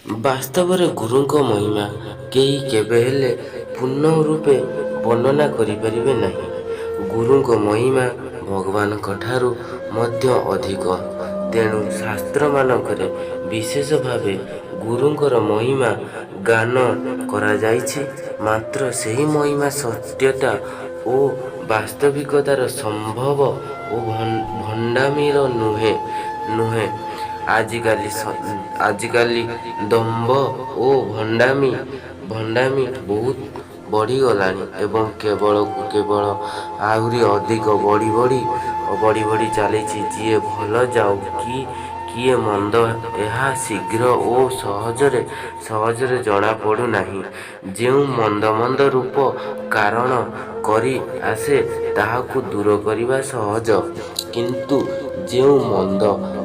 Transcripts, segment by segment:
ବାସ୍ତବରେ ଗୁରୁଙ୍କ ମହିମା କେହି କେବେ ହେଲେ ପୂର୍ଣ୍ଣ ରୂପେ ବର୍ଣ୍ଣନା କରିପାରିବେ ନାହିଁ। ଗୁରୁଙ୍କ ମହିମା ଭଗବାନଙ୍କ ଠାରୁ ମଧ୍ୟ ଅଧିକ। ତେଣୁ ଶାସ୍ତ୍ରମାନଙ୍କରେ ବିଶେଷ ଭାବେ ଗୁରୁଙ୍କର ମହିମା ଗାନ କରାଯାଇଛି। ମାତ୍ର ସେହି ମହିମା ସତ୍ୟତା ଓ ବାସ୍ତବିକତାର ସମ୍ଭବ ଓ ଭଣ୍ଡାମିର ନୁହେଁ। ଆଜିକାଲି ଦମ୍ଭ ଓ ଭଣ୍ଡାମି ବହୁତ ବଢ଼ିଗଲାଣି ଏବଂ କେବଳକୁ କେବଳ ଆହୁରି ଅଧିକ ବଢ଼ି ଚାଲିଛି। ଯିଏ ଭଲ ଯାଉ କି କିଏ ମନ୍ଦ ଏହା ଶୀଘ୍ର ଓ ସହଜରେ ଜଣାପଡ଼ୁନାହିଁ। ଯେଉଁ ମନ୍ଦ ରୂପ କାରଣ କରି ଆସେ ତାହାକୁ ଦୂର କରିବା ସହଜ, କିନ୍ତୁ ଯେଉଁ ମନ୍ଦ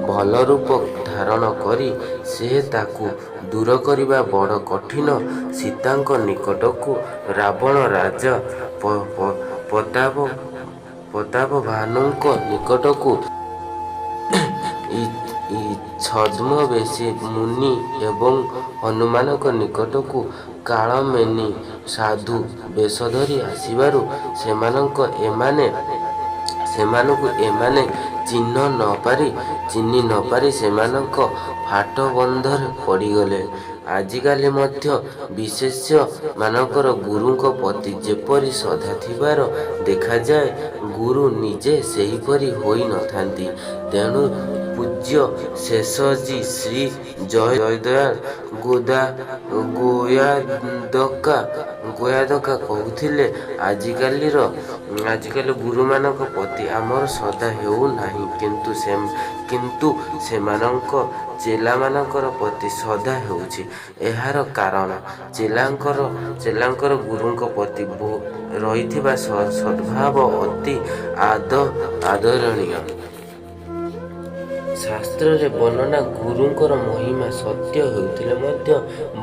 ଭଲ ରୂପ ଧାରଣ କରି ସେ ତାକୁ ଦୂର କରିବା ବଡ଼ କଠିନ। ସୀତାଙ୍କ ନିକଟକୁ ରାବଣ ରାଜା ପ୍ରତାପଭାନୁଙ୍କ ନିକଟକୁ ଛଦ୍ମବେଶୀ ମୁନି ଏବଂ ହନୁମାନଙ୍କ ନିକଟକୁ କାଳନେମୀ ସାଧୁ ବେଶ ଧରି ଆସିବାରୁ ସେମାନଙ୍କୁ ଏମାନେ ଚିହ୍ନି ନ ପାରି ସେମାନଙ୍କ ଫାଟବନ୍ଧରେ ପଡ଼ିଗଲେ। ଆଜିକାଲି ମଧ୍ୟ ବିଶେଷ୍ୟମାନଙ୍କର ଗୁରୁଙ୍କ ପ୍ରତି ଯେପରି ଶ୍ରଦ୍ଧା ଥିବାର ଦେଖାଯାଏ, ଗୁରୁ ନିଜେ ସେହିପରି ହୋଇ ନଥାନ୍ତି। ତେଣୁ ପୂଜ୍ୟ ଶେଷଜୀ ଶ୍ରୀ ଜୟଦୟାଲ ଗୋୟାଦକା କହୁଥିଲେ, ଆଜିକାଲି ଗୁରୁମାନଙ୍କ ପ୍ରତି ଆମର ଶ୍ରଦ୍ଧା ହେଉନାହିଁ, କିନ୍ତୁ ସେମାନଙ୍କ ଚେଲାମାନଙ୍କର ପ୍ରତି ଶ୍ରଦ୍ଧା ହେଉଛି। ଏହାର କାରଣ ଚେଲାଙ୍କର ଗୁରୁଙ୍କ ପ୍ରତି ରହିଥିବା ସଦ୍ଭାବ ଅତି ଆଦରଣୀୟ। ଶାସ୍ତ୍ରରେ ବର୍ଣ୍ଣନା ଗୁରୁଙ୍କର ମହିମା ସତ୍ୟ ହେଉଥିଲେ ମଧ୍ୟ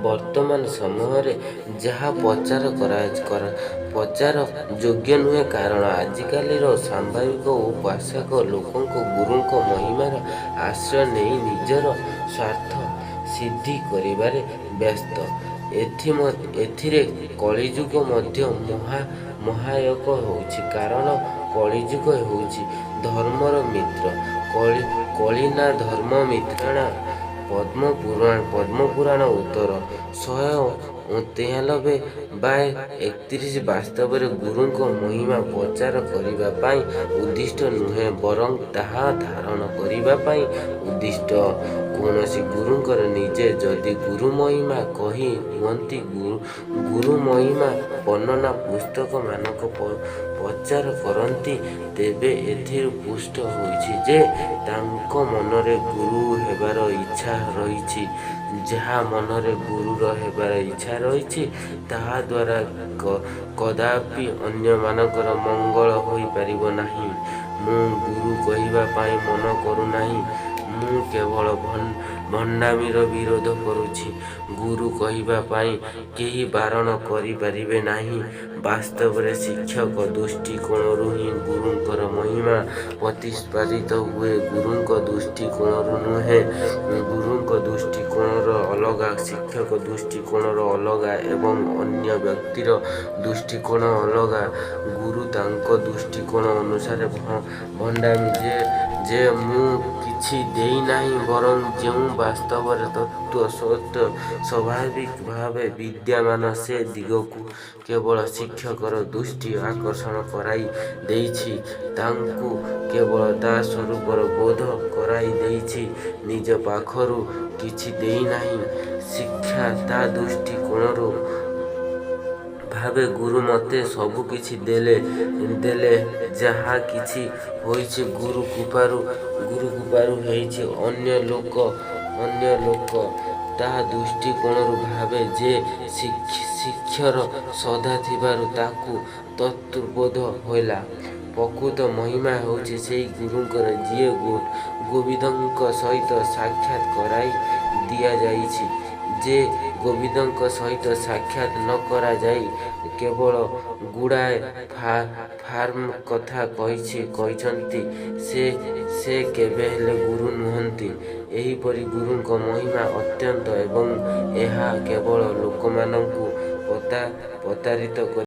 ବର୍ତ୍ତମାନ ସମୟରେ ଯାହା ପ୍ରଚାର ଯୋଗ୍ୟ ନୁହେଁ। କାରଣ ଆଜିକାଲିର ସାମ୍ବାଦିକ ଓ ପ୍ରଶାସକ ଲୋକଙ୍କ ଗୁରୁଙ୍କ ମହିମାର ଆଶ୍ରୟ ନେଇ ନିଜର ସ୍ୱାର୍ଥ ସିଦ୍ଧି କରିବାରେ ବ୍ୟସ୍ତ। ଏଥିରେ କଳିଯୁଗ ମଧ୍ୟ ସହାୟକ ହେଉଛି। କାରଣ କଳିଯୁଗ ହେଉଛି ଧର୍ମର ମିତ୍ର। କଳି ନା ଧର୍ମ ମିତ୍ରାଣ ପଦ୍ମପୁରାଣ ଉତ୍ତର 193/31। ବାସ୍ତବରେ ଗୁରୁଙ୍କ ମହିମା ପ୍ରଚାର କରିବା ପାଇଁ ଉଦ୍ଦିଷ୍ଟ ନୁହେଁ, ବରଂ ତାହା ଧାରଣ କରିବା ପାଇଁ ଉଦ୍ଦିଷ୍ଟ। କୌଣସି ଗୁରୁଙ୍କର ନିଜେ ଯଦି ଗୁରୁ ମହିମା କହି ହୁଅନ୍ତି, ଗୁରୁ ମହିମା ବର୍ଣ୍ଣନା ପୁସ୍ତକମାନ ପ୍ରଚାର କରନ୍ତି, ତେବେ ଏଥିରୁ ସ୍ପଷ୍ଟ ହେଉଛି ଯେ ତାଙ୍କ ମନରେ ଗୁରୁ ହେବାର ଇଚ୍ଛା ରହିଛି। ଯାହା ମନରେ ଗୁରୁର ହେବାର ଇଚ୍ଛା ରହିଛି, ତାହାଦ୍ୱାରା କଦାପି ଅନ୍ୟମାନଙ୍କର ମଙ୍ଗଳ ହୋଇପାରିବ ନାହିଁ। ମୁଁ ଗୁରୁ କହିବା ପାଇଁ ମନ କରୁନାହିଁ, ମୁଁ କେବଳ ଭଣ୍ଡାମିର ବିରୋଧ କରୁଛି। ଗୁରୁ କହିବା ପାଇଁ କେହି ବାରଣ କରିପାରିବେ ନାହିଁ। ବାସ୍ତବରେ ଶିକ୍ଷକ ଦୃଷ୍ଟିକୋଣରୁ ହିଁ ଗୁରୁଙ୍କର ମହିମା ପ୍ରତିପାଦିତ ହୁଏ, ଗୁରୁଙ୍କ ଦୃଷ୍ଟିକୋଣରୁ ନୁହେଁ। ଗୁରୁଙ୍କ ଦୃଷ୍ଟିକୋଣ ଅଲଗା, ଶିକ୍ଷକ ଦୃଷ୍ଟିକୋଣ ଅଲଗା ଏବଂ ଅନ୍ୟ ବ୍ୟକ୍ତିର ଦୃଷ୍ଟିକୋଣ ଅଲଗା। ଗୁରୁ ତାଙ୍କ ଦୃଷ୍ଟିକୋଣ ଅନୁସାରେ ଭଣ୍ଡାମି ଯେ ମୁଁ କିଛି ଦେଇନାହିଁ, ବରଂ ଯେଉଁ ବାସ୍ତବରେ ତତ୍ତ୍ୱ ସତ୍ୟ ସ୍ୱାଭାବିକ ଭାବେ ବିଦ୍ୟମାନ ସେ ଦିଗକୁ କେବଳ ଶିକ୍ଷକର ଦୃଷ୍ଟି ଆକର୍ଷଣ କରାଇ ଦେଇଛି, ତାଙ୍କୁ କେବଳ ତା ସ୍ୱରୂପର ବୋଧ କରାଇ ଦେଇଛି, ନିଜ ପାଖରୁ କିଛି ଦେଇନାହିଁ। ଶିକ୍ଷା ତା ଦୃଷ୍ଟିକୋଣରୁ ଭାବେ ଗୁରୁ ମୋତେ ସବୁ କିଛି ଦେଲେ, ଯାହା କିଛି ହୋଇଛି ଗୁରୁ କୃପାରୁ ହୋଇଛି। ଅନ୍ୟ ଲୋକ ତା ଦୃଷ୍ଟିକୋଣରୁ ଭାବେ ଯେ ଶିକ୍ଷାର ଶ୍ରଦ୍ଧା ଥିବାରୁ ତାକୁ ତତ୍ତ୍ୱବୋଧ ହେଲା। ପ୍ରକୃତ ମହିମା ହେଉଛି ସେହି ଗୁରୁଙ୍କର ଯିଏ ଗୋବିନ୍ଦଙ୍କ ସହିତ ସାକ୍ଷାତ କରାଇ ଦିଆଯାଇଛି। ଯେ ଗୋବିନ୍ଦଙ୍କ ସହିତ ସାକ୍ଷାତ ନ କରାଯାଇ କେବଳ ଗୁଡ଼ାଏ ଫର୍ମ କଥା କହିଛନ୍ତି, ସେ କେବେ ହେଲେ ଗୁରୁ ନୁହନ୍ତି। ଏହିପରି ଗୁରୁଙ୍କ ମହିମା ଅତ୍ୟନ୍ତ ଏବଂ ଏହା କେବଳ ଲୋକମାନଙ୍କୁ ପ୍ରତାରିତ କରି